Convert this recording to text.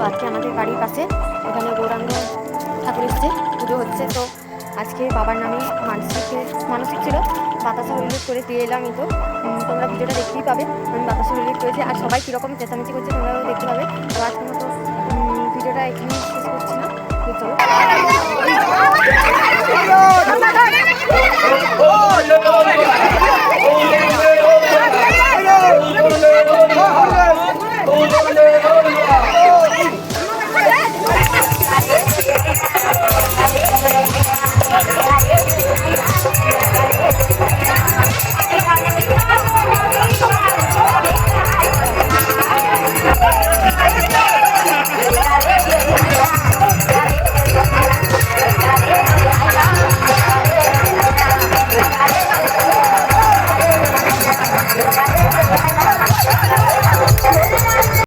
আজকে আমাদের বাড়ির পাশে এখানে গৌরাঙ্গ ঠাকুর এসছে, পুজো হচ্ছে। তো আজকে বাবার নামে মানসিক ছিল, বাতাসা হলুদ করে দিয়ে এলাম। তো তোমরা ভিডিওটা দেখতেই পাবে, আমি বাতাসা হলুদ করেছি। আর সবাই কীরকম চেঁচামেচি করছে তোমরাও দেখতে পাবে। তো আজকের মতো ভিডিওটা এখানে শেষ করছি না। চলো